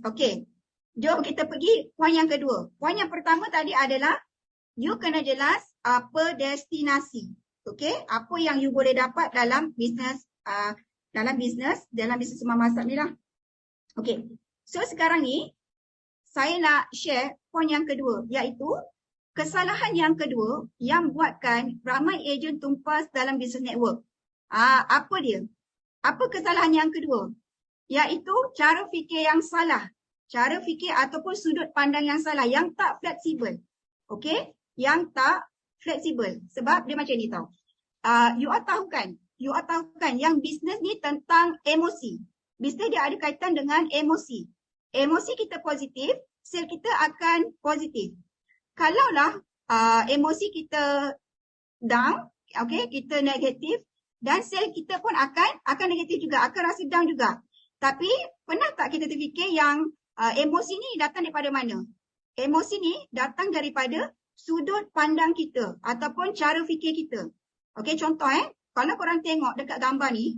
Okey. Jom kita pergi poin yang kedua. Poin yang pertama tadi adalah you kena jelas apa destinasi. Okey, apa yang you boleh dapat dalam bisnes dalam bisnes rumah masak ni lah. Okey. So sekarang ni saya nak share poin yang kedua, iaitu kesalahan yang kedua yang buatkan ramai ejen tumpas dalam bisnes network. Apa dia? Apa kesalahan yang kedua? Iaitu cara fikir yang salah. Cara fikir ataupun sudut pandang yang salah, yang tak fleksibel. Okey? Yang tak fleksibel. Sebab dia macam ni tau. You all tahu kan yang bisnes ni tentang emosi. Bisnes dia ada kaitan dengan emosi. Emosi kita positif, sale kita akan positif. Kalaulah emosi kita down, okey, kita negatif, dan sale kita pun akan negatif juga, akan rasa down juga. Tapi pernah tak kita terfikir yang emosi ni datang daripada mana? Emosi ni datang daripada sudut pandang kita ataupun cara fikir kita. Okey, contoh kalau korang tengok dekat gambar ni,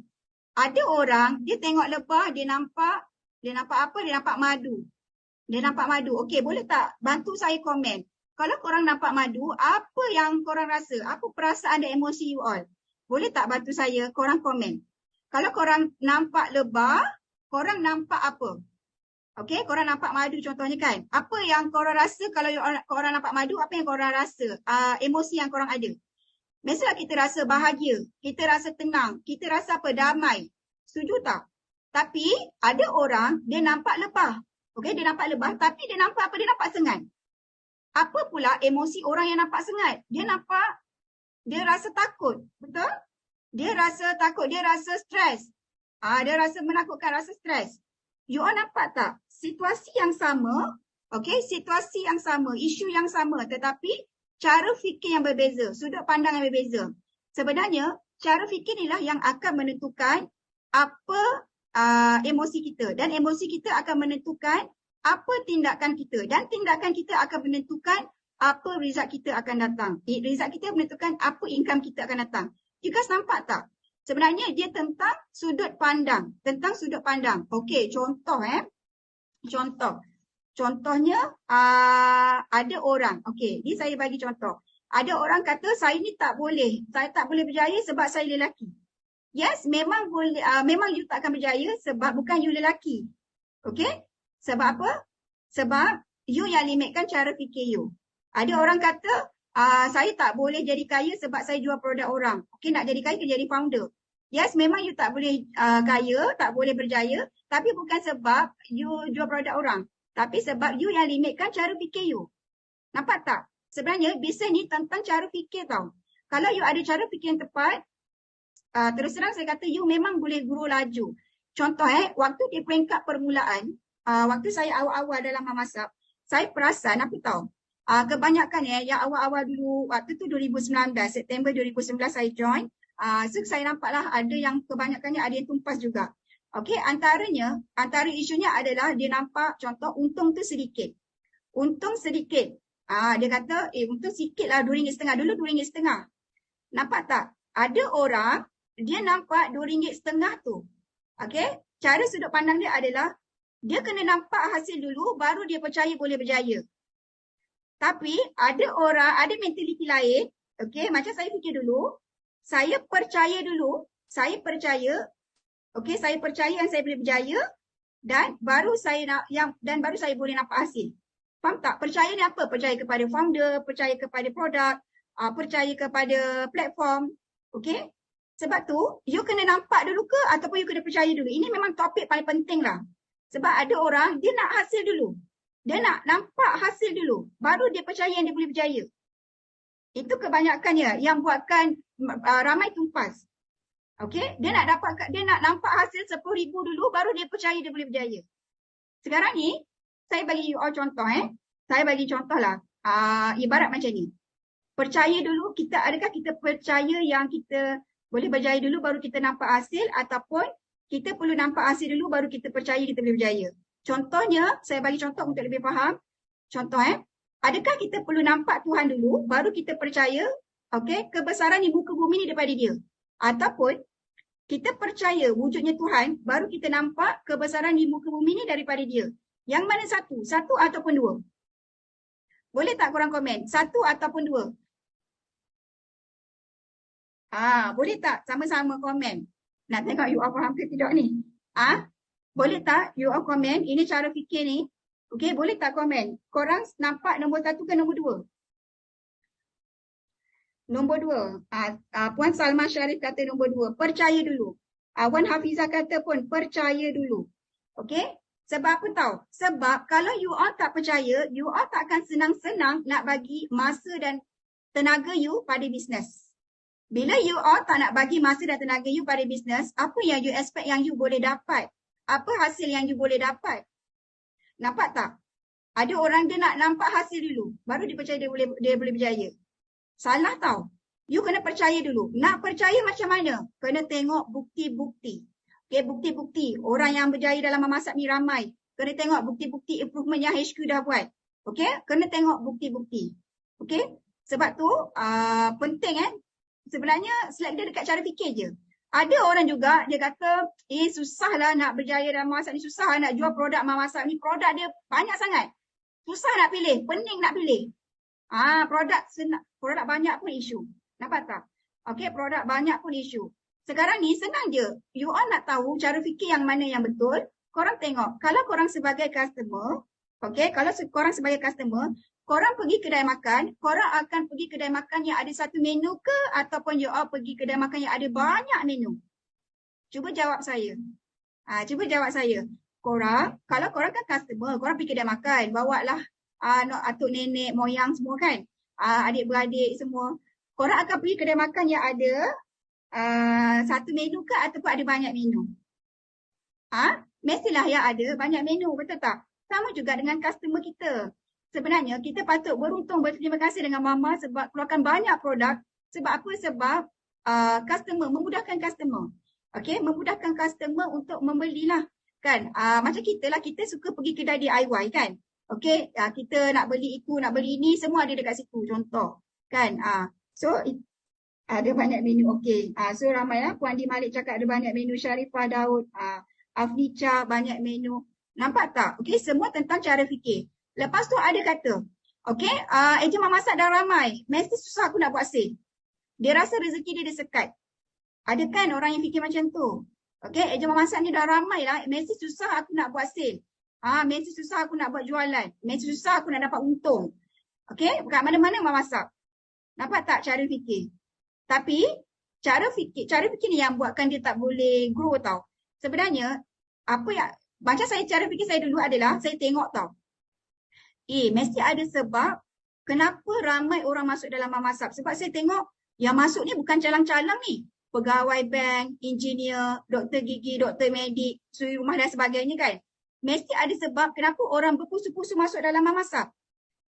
ada orang dia tengok lebah, dia nampak apa? Dia nampak madu. Dia nampak madu. Okey, boleh tak bantu saya komen? Kalau korang nampak madu, apa yang korang rasa? Apa perasaan dan emosi you all? Boleh tak bantu saya korang komen? Kalau korang nampak lebah, korang nampak apa? Okey, korang nampak madu contohnya kan. Apa yang korang rasa kalau korang nampak madu, apa yang korang rasa? Emosi yang korang ada. Biasalah kita rasa bahagia, kita rasa tenang, kita rasa apa? Damai. Setuju tak? Tapi ada orang, dia nampak lebah. Okey, dia nampak lebah, tapi dia nampak apa? Dia nampak sengat. Apa pula emosi orang yang nampak sengat? Dia rasa takut. Betul? Dia rasa takut, dia rasa stres. Dia rasa menakutkan, rasa stres. You all nampak tak? Situasi yang sama, okey, situasi yang sama, isu yang sama, tetapi cara fikir yang berbeza, sudut pandang yang berbeza. Sebenarnya, cara fikir inilah yang akan menentukan apa emosi kita. Dan emosi kita akan menentukan apa tindakan kita. Dan tindakan kita akan menentukan apa result kita akan datang. Result kita menentukan apa income kita akan datang. You guys nampak tak? Sebenarnya dia tentang sudut pandang. Tentang sudut pandang. Okey, contoh. Contohnya ada orang. Okey, ni saya bagi contoh. Ada orang kata saya ni tak boleh. Saya tak boleh berjaya sebab saya lelaki. Yes, memang boleh. Memang you tak akan berjaya sebab bukan you lelaki. Okey? Sebab apa? Sebab you yang limitkan cara fikir you. Ada orang kata saya tak boleh jadi kaya sebab saya jual produk orang. Okey, nak jadi kaya kena jadi founder. Yes, memang you tak boleh kaya, tak boleh berjaya. Tapi bukan sebab you jual produk orang. Tapi sebab you yang limitkan cara fikir you. Nampak tak? Sebenarnya bisnes ni tentang cara fikir tau. Kalau you ada cara fikir yang tepat, terus terang saya kata you memang boleh grow laju. Contoh waktu di peringkat permulaan, waktu saya awal-awal dalam memasak, saya perasan apa tahu? Kebanyakan yang awal-awal dulu, waktu tu 2019, September 2019 saya join. So saya nampaklah ada yang kebanyakannya ada yang tumpas juga. Okey, antara isunya adalah dia nampak contoh untung tu sedikit. Untung sedikit. Dia kata, untung sikit lah RM2.5. Dulu RM2.5. Nampak tak? Ada orang, dia nampak RM2.5 tu. Okey, cara sudut pandang dia adalah, dia kena nampak hasil dulu, baru dia percaya boleh berjaya. Tapi ada orang, ada mentaliti lain, okey, macam saya fikir dulu, saya percaya dulu, saya percaya yang saya boleh berjaya dan baru saya baru saya boleh nampak hasil. Faham tak? Percaya ni apa? Percaya kepada founder, percaya kepada produk, percaya kepada platform, okey? Sebab tu, you kena nampak dulu ke ataupun you kena percaya dulu. Ini memang topik paling penting lah. Sebab ada orang, dia nak hasil dulu. Dia nak nampak hasil dulu. Baru dia percaya yang dia boleh berjaya. Itu kebanyakannya yang buatkan ramai tumpas. Okey? Dia nak nampak hasil 10,000 dulu, baru dia percaya dia boleh berjaya. Sekarang ni, saya bagi you all contoh. Saya bagi contoh lah. Ibarat macam ni. Percaya dulu, adakah kita percaya yang kita boleh berjaya dulu, baru kita nampak hasil, ataupun kita perlu nampak hasil dulu, baru kita percaya kita boleh berjaya. Contohnya, saya bagi contoh untuk lebih faham. Contoh, adakah kita perlu nampak Tuhan dulu, baru kita percaya, okey, kebesaran di muka bumi ni daripada dia. Ataupun, kita percaya wujudnya Tuhan, baru kita nampak kebesaran di muka bumi ni daripada dia. Yang mana satu? Satu ataupun dua? Boleh tak korang komen? Satu ataupun dua? Boleh tak sama-sama komen? Nak tengok you all faham ke tidak ni? Boleh tak you all komen? Ini cara fikir ni. Okey, boleh tak komen? Korang nampak nombor satu ke nombor dua? Nombor dua. Puan Salma Syarif kata nombor dua. Percaya dulu. Wan Hafizah kata pun percaya dulu. Okey? Sebab apa tahu? Sebab kalau you all tak percaya, you all tak akan senang-senang nak bagi masa dan tenaga you pada bisnes. Bila you all tak nak bagi masa dan tenaga you pada bisnes, apa yang you expect yang you boleh dapat? Apa hasil yang you boleh dapat? Nampak tak? Ada orang dia nak nampak hasil dulu, baru dia percaya dia boleh berjaya. Salah tau. You kena percaya dulu. Nak percaya macam mana? Kena tengok bukti-bukti. Okay, bukti-bukti. Orang yang berjaya dalam memasak ni ramai. Kena tengok bukti-bukti improvement yang HQ dah buat. Okay, kena tengok bukti-bukti. Okay, sebab tu penting sebenarnya select dia dekat cara fikir je. Ada orang juga dia kata, susahlah nak berjaya dalam memasak ni, susah nak jual produk memasak ni. Produk dia banyak sangat. Susah nak pilih, pening nak pilih. Produk banyak pun isu. Nampak tak? Okey, produk banyak pun isu. Sekarang ni senang je. You all nak tahu cara fikir yang mana yang betul. Korang tengok, kalau korang sebagai customer, kalau korang sebagai customer, korang pergi kedai makan, korang akan pergi kedai makan yang ada satu menu ke ataupun you all pergi kedai makan yang ada banyak menu? Cuba jawab saya. Cuba jawab saya. Kalau korang kan customer, korang pergi kedai makan, bawalah atuk nenek, moyang semua kan. Adik-beradik semua. Korang akan pergi kedai makan yang ada satu menu ke ataupun ada banyak menu? Mestilah yang ada banyak menu, betul tak? Sama juga dengan customer kita. Sebenarnya kita patut beruntung, berterima kasih dengan Mama sebab keluarkan banyak produk. Sebab apa? Sebab customer, memudahkan customer. Okey, memudahkan customer untuk membelilah. Kan? Macam kita lah, kita suka pergi kedai DIY kan? Okey, kita nak beli itu, nak beli ini, semua ada dekat situ. Contoh. Kan? So, ada banyak menu. Okey. So, ramai lah. Puan Di Malik cakap ada banyak menu. Sharifah Daud, Afnicha, banyak menu. Nampak tak? Okey, semua tentang cara fikir. Lepas tu ada kata, okey, ejen memasak dah ramai. Mesti susah aku nak buat sale. Dia rasa rezeki dia sekat. Ada kan orang yang fikir macam tu? Okey, ejen memasak ni dah ramai lah. Mesti susah aku nak buat sale. Mesti susah aku nak buat jualan. Mesti susah aku nak dapat untung. Okey, kat mana-mana memasak. Nampak tak cara fikir? Tapi, cara fikir ni yang buatkan dia tak boleh grow tau. Sebenarnya, macam cara fikir saya dulu adalah, saya tengok tau. Mesti ada sebab kenapa ramai orang masuk dalam memasak. Sebab saya tengok yang masuk ni bukan calang-calang ni. Pegawai bank, engineer, doktor gigi, doktor medik, suri rumah dan sebagainya kan. Mesti ada sebab kenapa orang berpusu-pusu masuk dalam memasak.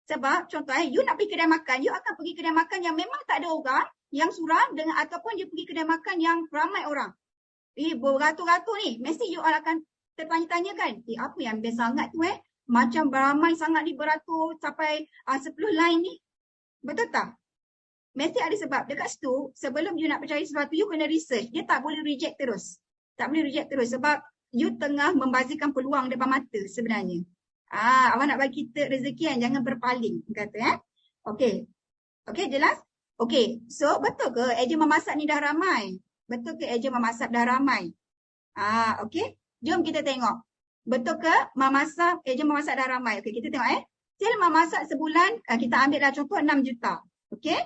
Sebab contoh you nak pergi kedai makan, you akan pergi kedai makan yang memang tak ada orang, yang suram dengan ataupun you pergi kedai makan yang ramai orang. Beratur-ratur ni, mesti you akan tertanya-tanya kan. Apa yang best sangat tu macam ramai sangat ni beratur sampai 10 line ni. Betul tak? Mesti ada sebab. Dekat situ, sebelum you nak percaya sesuatu, you kena research. Dia tak boleh reject terus. Tak boleh reject terus sebab you tengah membazirkan peluang depan mata sebenarnya. Awak nak bagi kita rezeki kan, jangan berpaling. Kata Okey. Okey, jelas? Okey, so betul ke ejen memasak ni dah ramai? Betul ke ejen memasak dah ramai? Okey, jom kita tengok. Betul ke ejen memasak dah ramai? Okey, kita tengok Sale memasak sebulan, kita ambil dah contoh 6 juta. Okey?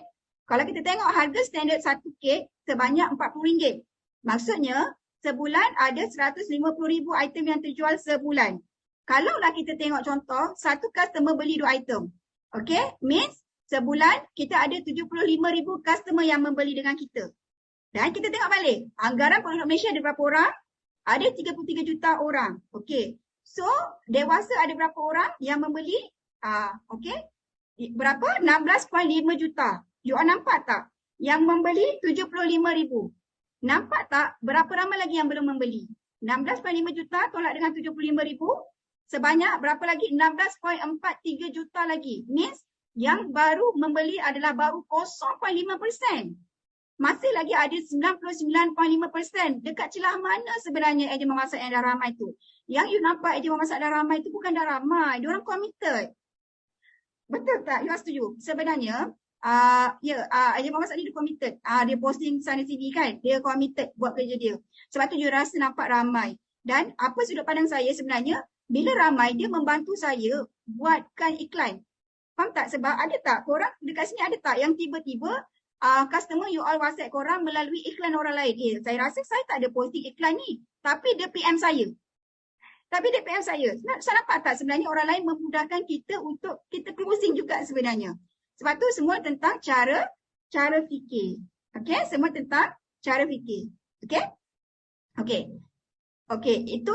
Kalau kita tengok harga standard satu kek sebanyak RM40. Maksudnya, sebulan ada 150,000 item yang terjual sebulan. Kalaulah kita tengok contoh, satu customer beli 2 item. Okey? Means, sebulan kita ada 75,000 customer yang membeli dengan kita. Dan kita tengok balik, anggaran penduduk Malaysia ada berapa orang? Ada 33 juta orang. Okey. So, dewasa ada berapa orang yang membeli? Okey. Berapa? 16.5 juta. You all nampak tak? Yang membeli 75,000. Nampak tak? Berapa ramai lagi yang belum membeli? 16.5 juta tolak dengan 75,000. Sebanyak berapa lagi? 16.43 juta lagi. Means yang baru membeli adalah baru 0.5%. masih lagi ada 99.5%. Dekat celah mana sebenarnya ejen memasak yang dah ramai tu? Yang you nampak ejen memasak dah ramai tu bukan dah ramai. Diorang committed. Betul tak? You setuju? Sebenarnya, ejen memasak ni dia committed. Dia posting sana sini kan. Dia committed buat kerja dia. Sebab tu you rasa nampak ramai. Dan apa sudut pandang saya sebenarnya, bila ramai dia membantu saya buatkan iklan. Faham tak? Sebab ada tak korang dekat sini ada tak yang tiba-tiba customer you all WhatsApp korang melalui iklan orang lain. Saya rasa saya tak ada posting iklan ni. Tapi dia PM saya. Saya nampak tak sebenarnya orang lain memudahkan kita untuk kita closing juga sebenarnya. Sebab tu semua tentang cara fikir. Okay? Semua tentang cara fikir. Okay? Okay. Okay. Itu